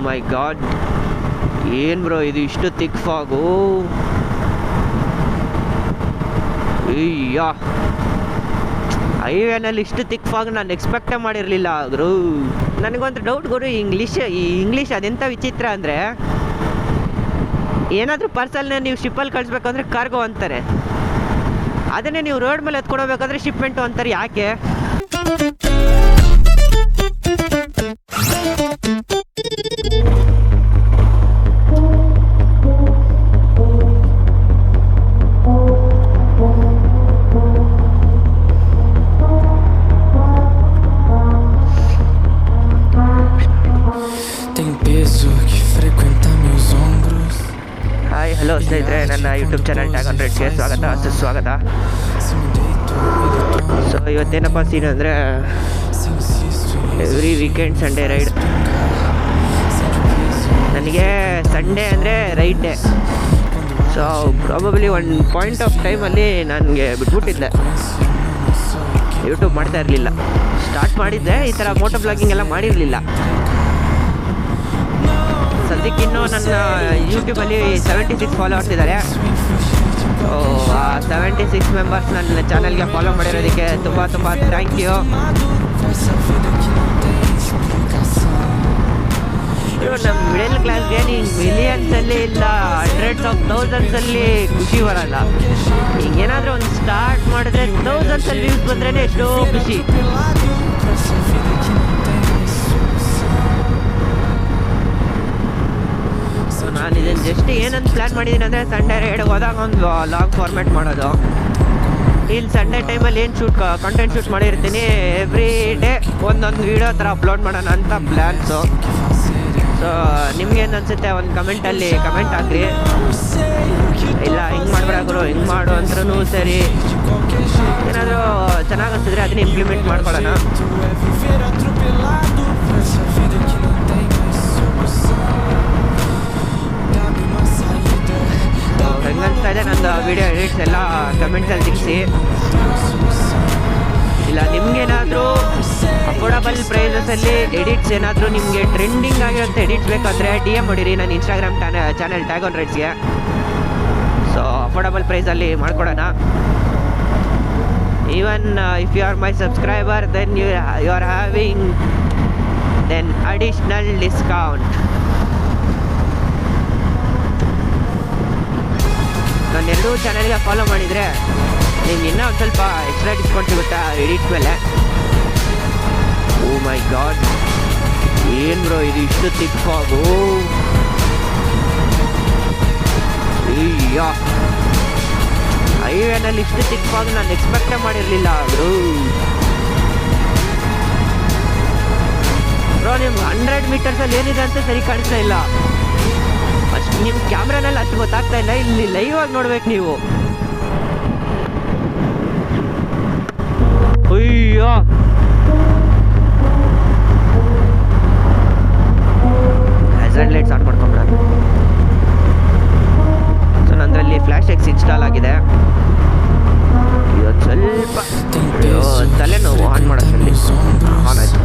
ಮೈ god, ಏನು bro ಇದು ಇಷ್ಟು ತಿಕ್ ಫಾಗು. ಅಯ್ಯಾ, ಹೈವೇನಲ್ಲಿ ಇಷ್ಟು ತಿಕ್ ಫಾಗ್ ನಾನು ಎಕ್ಸ್ಪೆಕ್ಟೇ ಮಾಡಿರಲಿಲ್ಲ ಗುರು. ನನಗೊಂದು ಡೌಟ್ ಗುರು, ಇಂಗ್ಲೀಷ್ ಅದೆಂಥ ವಿಚಿತ್ರ ಅಂದರೆ, ಏನಾದರೂ ಪಾರ್ಸಲ್ನ ನೀವು ಶಿಪ್ಪಲ್ಲಿ ಕಳಿಸ್ಬೇಕಂದ್ರೆ ಕಾರ್ಗೋ ಅಂತಾರೆ, ಅದನ್ನೇ ನೀವು ರೋಡ್ ಮೇಲೆ ಎತ್ಕೊಡೋಬೇಕಾದ್ರೆ ಶಿಪ್ಮೆಂಟು ಅಂತಾರೆ. ಯಾಕೆ? ಹಾಯ್ ಹಲೋ ಸ್ನೇಹಿತರೆ, ನನ್ನ ಯೂಟ್ಯೂಬ್ ಚಾನಲ್ ಟ್ಯಾಗ್ ಆನ್ ರೈಡ್ಸ್ಗೆ ಸ್ವಾಗತ, ಸುಸ್ವಾಗತ. ಸೊ ಇವತ್ತೇನಪ್ಪ ಸೀನ್ ಅಂದರೆ, ಎವ್ರಿ ವೀಕೆಂಡ್ ಸಂಡೇ ರೈಡ್. ನನಗೆ ಸಂಡೇ ಅಂದರೆ ರೈಡ್ ಡೇ. ಸೊ ಪ್ರಾಬಬ್ಲಿ ಒಂದು ಪಾಯಿಂಟ್ ಆಫ್ ಟೈಮಲ್ಲಿ ನನಗೆ ಬಿಟ್ಬಿಟ್ಟಿದ್ದೆ, ಯೂಟ್ಯೂಬ್ ಮಾಡ್ತಾ ಇರಲಿಲ್ಲ. ಸ್ಟಾರ್ಟ್ ಮಾಡಿದ್ದೆ, ಈ ಥರ ಮೋಟೋ ಬ್ಲಾಗಿಂಗ್ ಎಲ್ಲ ಮಾಡಿರಲಿಲ್ಲ. ಸದ್ಯಕ್ಕಿನ್ನೂ ನನ್ನ ಯೂಟ್ಯೂಬಲ್ಲಿ 76 ಫಾಲೋವರ್ಸ್ ಇದ್ದಾರೆ. ಆ 76 ಮೆಂಬರ್ಸ್ ನನ್ನ ಚಾನಲ್ಗೆ ಫಾಲೋ ಮಾಡಿರೋದಕ್ಕೆ ತುಂಬ ತುಂಬ ಥ್ಯಾಂಕ್ ಯು. ನಮ್ಮ ಮಿಡಲ್ ಕ್ಲಾಸ್ಗೆ ನೀವು ಮಿಲಿಯನ್ಸಲ್ಲಿ ಇಲ್ಲ ಹಂಡ್ರೆಡ್ಸ್ ಆಫ್ ಥೌಸಂಡ್ಸಲ್ಲಿ ಖುಷಿ ಬರಲ್ಲ. ಈಗೇನಾದರೂ ಒಂದು ಸ್ಟಾರ್ಟ್ ಮಾಡಿದ್ರೆ ಥೌಸಂಡ್ಸಲ್ಲಿ ವ್ಯೂಸ್ ಬಂದ್ರೇ ಎಷ್ಟೋ ಖುಷಿ. ನಾನು ಇದನ್ನು ಜಸ್ಟ್ ಏನಂತ ಪ್ಲ್ಯಾನ್ ಮಾಡಿದ್ದೀನಿ ಅಂದರೆ, ಸಂಡೇ ರೈಡ್ಗೆ ಹೋದಾಗ ಒಂದು ಲಾಂಗ್ ಫಾರ್ಮ್ಯಾಟ್ ಮಾಡೋದು. ಇಲ್ಲಿ ಸಂಡೇ ಟೈಮಲ್ಲಿ ಏನು ಕಂಟೆಂಟ್ ಶೂಟ್ ಮಾಡಿರ್ತೀನಿ, ಎವ್ರಿ ಡೇ ಒಂದೊಂದು ವೀಡಿಯೋ ಥರ ಅಪ್ಲೋಡ್ ಮಾಡೋಣ ಅಂತ ಪ್ಲ್ಯಾನ್ಸು. ಸೊ ನಿಮ್ಗೇನು ಅನಿಸುತ್ತೆ ಒಂದು ಕಮೆಂಟಲ್ಲಿ ಕಮೆಂಟ್ ಹಾಕ್ರಿ. ಇಲ್ಲ ಹಿಂಗೆ ಮಾಡಬೇಡ ಗುರು, ಹಿಂಗೆ ಮಾಡು ಅಂದ್ರೂ ಸರಿ, ಏನಾದರೂ ಚೆನ್ನಾಗಿ ಅನಿಸಿದ್ರೆ ಅದನ್ನ ಇಂಪ್ಲಿಮೆಂಟ್ ಮಾಡ್ಕೊಳ್ಳೋಣ. ಹೆಂಗನ್ಸ್ತಾ ಇದೆ ನಂದು ವಿಡಿಯೋ ಎಡಿಟ್ಸ್ ಎಲ್ಲ ಕಮೆಂಟ್ಸಲ್ಲಿ ತಿಳಿಸಿ. ಇಲ್ಲ ನಿಮ್ಗೇನಾದರೂ ಅಫೋರ್ಡಬಲ್ ಪ್ರೈಸಸಲ್ಲಿ ಎಡಿಟ್ಸ್ ಏನಾದರೂ ನಿಮಗೆ ಟ್ರೆಂಡಿಂಗ್ ಆಗಿರೋಂಥ ಎಡಿಟ್ಸ್ ಬೇಕಾದರೆ DM ಹೊಡಿರಿ ನನ್ನ ಇನ್ಸ್ಟಾಗ್ರಾಮ್ ಚಾನಲ್ ಟ್ಯಾಗ್ ಆನ್ ರೈಡ್ಸ್ಗೆ. ಸೊ ಅಫೋರ್ಡಬಲ್ ಪ್ರೈಸಲ್ಲಿ ಮಾಡ್ಕೊಡೋಣ. Even if you are my subscriber then you are having then additional discount. ನಾನು ಎರಡೂ ಚಾನಲ್ಗೆ ಫಾಲೋ ಮಾಡಿದರೆ ನಿಮ್ಗೆ ಇನ್ನೂ ಒಂದು ಸ್ವಲ್ಪ ಎಕ್ಸ್ಟ್ರಾ ಡಿಸ್ಕೌಂಟ್ ಸಿಗುತ್ತಾ ಎಡಿಟ್ ಮೇಲೆ. ಓ ಮೈ ಗಾಡ್, ಏನು ಬ್ರೋ ಇದು ಇಷ್ಟು ತಿಕ್ ಫಾಗು. ಅಯ್ಯೋ, ಹೈವೇನಲ್ಲಿ ಇಷ್ಟು ತಿಕ್ ಫಾಗ್ ನಾನು ಎಕ್ಸ್ಪೆಕ್ಟೇ ಮಾಡಿರಲಿಲ್ಲ ಬ್ರೋ. ನಿಮ್ಗೆ 100 ಮೀಟರ್ಸಲ್ಲಿ ಏನಿದೆ ಅಂತ ಸರಿ ಕಾಣಿಸ್ತಾ ಇಲ್ಲ. ಅಷ್ಟು ನಿಮ್ಮ ಕ್ಯಾಮ್ರಾನಲ್ಲಿ ಅಷ್ಟು ಗೊತ್ತಾಗ್ತಾ ಇಲ್ಲ, ಇಲ್ಲಿ ಲೈವ್ ಆಗಿ ನೋಡ್ಬೇಕು ನೀವು. ಅಯ್ಯೋ, ಹ್ಯಾಸರ್ಡ್ ಲೈಟ್ಸ್ ಆನ್ ಮಾಡ್ಕೊಂಡ್ಬಿಡೋದು. ಸೊ ನಂದರಲ್ಲಿ ಫ್ಲ್ಯಾಶ್ ಎಕ್ಸ್ ಇನ್ಸ್ಟಾಲ್ ಆಗಿದೆ. ಇವತ್ತು ಸ್ವಲ್ಪ ತಲೆನೋವು ಆನ್ ಮಾಡೋದ್ರಲ್ಲಿ ಆನ್ ಆಯ್ತು.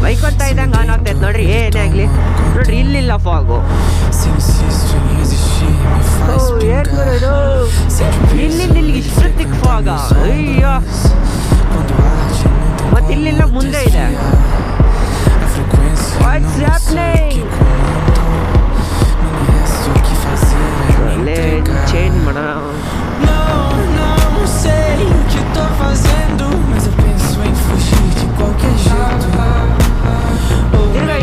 ಬೈಕ್ ಅಂತ ಇದ್ದಂಗೆ ಆನ್ ಆಗ್ತೈತೆ ನೋಡ್ರಿ, ಏನೇ ಆಗಲಿ ನೋಡ್ರಿ, ಇಲ್ಲಿಲ್ಲ ಫಾಗು. ಏನು ಬರೋದು ಇಲ್ಲಿ ಇಷ್ಟು ತಿಕ್ ಫಾಗ. ಅಯ್ಯೋ, ಮತ್ತೆ ಇಲ್ಲಿಲ್ಲ ಮುಂದೆ ಇದೆ. What's happening? ಅಲ್ಲೇ ಚೇಂಜ್ ಮಾಡೋಣ.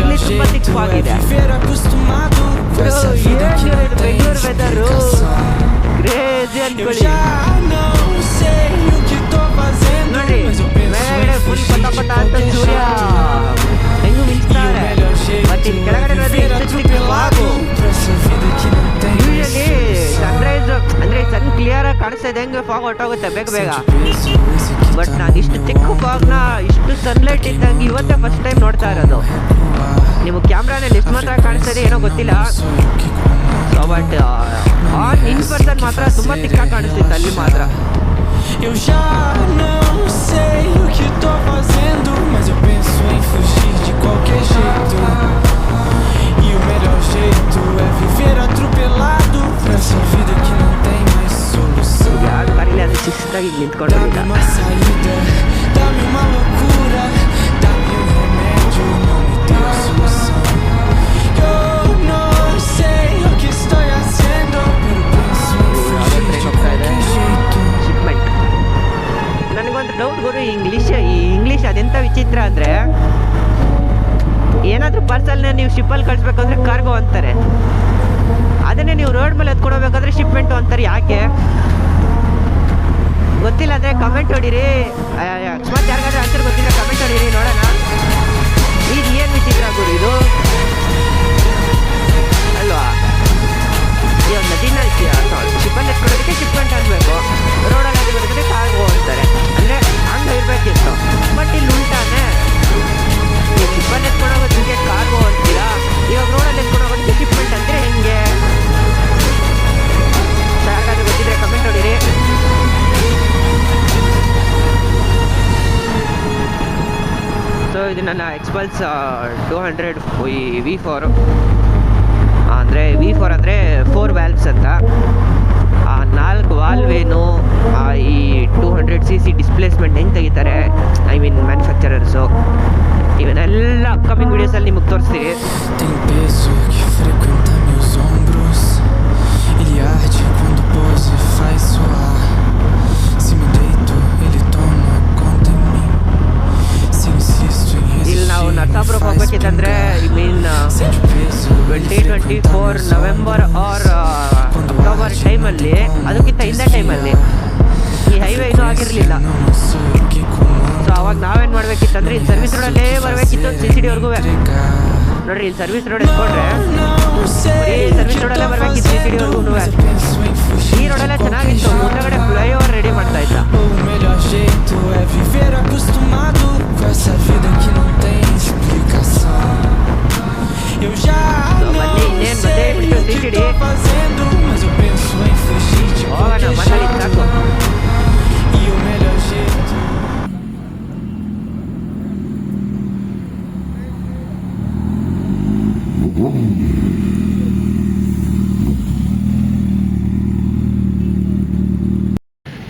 ಇಲ್ಲಿ ತುಂಬ ತಿಕ್ ಫಾಗ್ ಇದೆ. ಬೆಂಗಳೂರು ವೆದರು ಕ್ರೇಜಿ ಅನ್ಕೊಳ್ಳಿ ನೋಡ್ರಿ. ಮೇಲ್ಗಡೆ ಫುಲ್ ಪಟ ಅಂತ ಸೂರ್ಯ ಹೆಂಗು ಮಿಂಚ್ತಾರೆ, ಮತ್ತೆ ಇಲ್ಲಿ ಕೆಳಗಡೆ ಯೂಶಲಿ ಸನ್ರೈಸ್ ಅಂದರೆ ಸನ್ ಕ್ಲಿಯರ್ ಆಗಿ ಕಾಣಿಸ್ತಾ ಇದೆ, ಹೆಂಗೆ ಫಾಗ್ ಹೊಟ್ಟೋಗುತ್ತೆ ಬೇಗ ಬೇಗ. ಬಟ್ ನಾನು ಇಷ್ಟು ಚಿಕ್ಕ ಫಾಗ್ನ ಇಷ್ಟು ಸನ್ಲೈಟ್ ಇದ್ದಂಗೆ ಇವತ್ತೇ ಫಸ್ಟ್ ಟೈಮ್ ನೋಡ್ತಾ ಇರೋದು. ನಿಮಗೆ ಕ್ಯಾಮ್ರಾನಲ್ಲಿ ಎಷ್ಟು ಮಾತ್ರ ಕಾಣಿಸ್ತದೆ ಏನೋ ಗೊತ್ತಿಲ್ಲ. So but on in person ಮಾತ್ರ ತುಂಬ ತಿಕ್ಕಾಗಿ ಕಾಣಿಸ್ತಿತ್ತು ಅಲ್ಲಿ ಮಾತ್ರ. Eu já não sei o que tô fazendo, mas eu penso em fugir. ಹಿಂಗೆ ನಿಂತ್ಕೊಂಡು Uma saída, dá-me uma loucura, dá-me remédio, não me dê a solução. Eu não sei o que estou haciendo, pero penso em fugir de qualquer jeito. Shipment. ನನಗೊಂದು doubt ಗುರು, English ಅದೆಂಥ ವಿಚಿತ್ರ ಅಂದರೆ, ಏನಾದರೂ ಪಾರ್ಸಲ್ನ ನೀವು ಶಿಪ್ಪಲ್ಲಿ ಕಳಿಸ್ಬೇಕಂದ್ರೆ cargo ಅಂತಾರೆ, ಅದನ್ನೇ ನೀವು ರೋಡ್ ಮೇಲೆ ಎತ್ಕೊಂಡು ಹೋಗ್ಬೇಕಾದ್ರೆ ಶಿಪ್ಮೆಂಟು ಅಂತಾರೆ. ಯಾಕೆ ಗೊತ್ತಿಲ್ಲ ಅಂದರೆ ಕಮೆಂಟ್ ಹೊಡೀರಿ. ಅಕಸ್ಮಾತ್ ಯಾರಿಗಾದ್ರೂ ಆನ್ಸರ್ ಗೊತ್ತಿಲ್ಲ ಕಮೆಂಟ್ ಹೊಡೀರಿ, ನೋಡೋಣ. ಇದು ಏನು ವಿಚಿತ್ರ ಗುರು ಇದು ಅಲ್ವಾ? ಈ ಒಂದು ನದಿನ ಶಿಪ್ಪಲ್ಲಿ ಎತ್ಕೊಳೋದಕ್ಕೆ ಶಿಪ್ಮೆಂಟ್ ಅನ್ಬೇಕು, ರೋಡಲ್ಲಿ ಎತ್ಕೊಳೋದಕ್ಕೆ ಕಾರ್ಗೋ ಅಂತಾರೆ. ಅಂದರೆ ಹಂಗೆ ಇರಬೇಕಿತ್ತು. ಬಟ್ ಇಲ್ಲಿ ಉಲ್ಟಾನೆ, ನೀವು ಶಿಪ್ಪಲ್ಲಿ ಎತ್ಕೊಂಡೋಗೋದಕ್ಕೆ ಕಾರ್ಗೋ ಅಂತೀರಾ, ಇವಾಗ ರೋಡಲ್ಲಿ ಎತ್ಕೊಂಡೋಗೋದಕ್ಕೆ ಶಿಪ್ಮೆಂಟ್ ಅಂದರೆ ಹೆಂಗೆ? ಯಾರಿಗಾದ್ರೂ ಗೊತ್ತಿದ್ರೆ ಕಮೆಂಟ್ ಹೊಡೀರಿ. ಸೊ ಇದು ನನ್ನ ಎಕ್ಸ್ಪಲ್ಸ್ 200 V4. ಅಂದರೆ V4 ಅಂದರೆ 4 ವ್ಯಾಲ್ವ್ಸ್ ಅಂತ. 4 ವಾಲ್ವೇನು ಈ 200cc ಡಿಸ್ಪ್ಲೇಸ್ಮೆಂಟ್ ಹೆಂಗೆ ತೆಗಿತಾರೆ, ಐ ಮೀನ್ ಮ್ಯಾನುಫ್ಯಾಕ್ಚರರ್ಸು, ಇವನ್ನೆಲ್ಲ ಅಪ್ಕಮಿಂಗ್ ವೀಡಿಯೋಸಲ್ಲಿ ನಿಮಗೆ ತೋರಿಸ್ತೀವಿ. Tem peso que frequenta meus ombros. Ele arde quando pose faz suar. Se me deito, ele toma conta em mim. Se insisto em ಇಲ್ಲಿ ನಾವು resistir, me ನರಸಾಪುರಕ್ಕೆ faz ಹೋಗ್ಬೇಕಿತ್ತಂದ್ರೆ I mean Sente o peso, ele 2024 frequenta meus November or October ಟೈಮಲ್ಲಿ, ಅದಕ್ಕಿಂತ ಹಿಂದೆ ಟೈಮಲ್ಲಿ ಈ highway ಇನ್ನೂ ಆಗಿರಲಿಲ್ಲ. não sou eu que comando. So ಅವಾಗ ನಾವೇನು ಮಾಡಬೇಕಿತ್ತಂದ್ರೆ ಇಲ್ಲಿ ಸರ್ವಿಸ್ ರೋಡಲ್ಲೇ ಬರಬೇಕಿತ್ತು, CCDವರೆಗೂ. ನೋಡ್ರಿ, ಇಲ್ಲಿ ಸರ್ವಿಸ್ ರೋಡ್ ಎತ್ಕೊಂಡ್ರೆ ಸರ್ವಿಸ್ ರೋಡಲ್ಲೇ ಬರಬೇಕಿತ್ತು CCDವರೆಗೂ. ಈ ರೋಡೆಲ್ಲ ಚೆನ್ನಾಗಿತ್ತು, ಮುಂದಗಡೆ ಫ್ಲೈಓವರ್ ರೆಡಿ ಮಾಡ್ತಾ ಇದ್ದ. O melhor jeito é viver acostumado com essa vida que não tem explicação. Eu já não sei o que tô fazendo, mas eu penso em fugir de qualquer jeito. E o melhor jeito.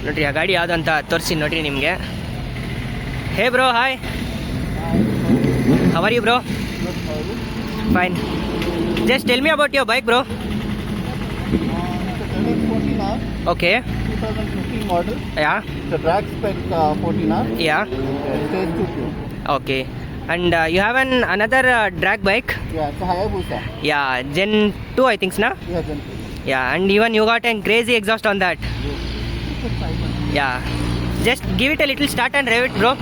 ನೋಡ್ರಿ, ಆ ಗಾಡಿ ಯಾವುದು ಅಂತ ತೋರಿಸಿ ನೋಡ್ರಿ ನಿಮಗೆ. Hey bro, hi, how are you bro? Fine. Just tell me about your bike bro. Okay. 2015 model. Yeah. The drag spec 14R. Yeah. Stage 2 pure. Okay. And you have another drag bike? Yeah, it's a Hayabusa. Yeah, Gen 2 I think, na? Yeah, Gen 2. Yeah, and even you got a crazy exhaust on that. It's a Yeah. Just give it a little start and rev it, bro.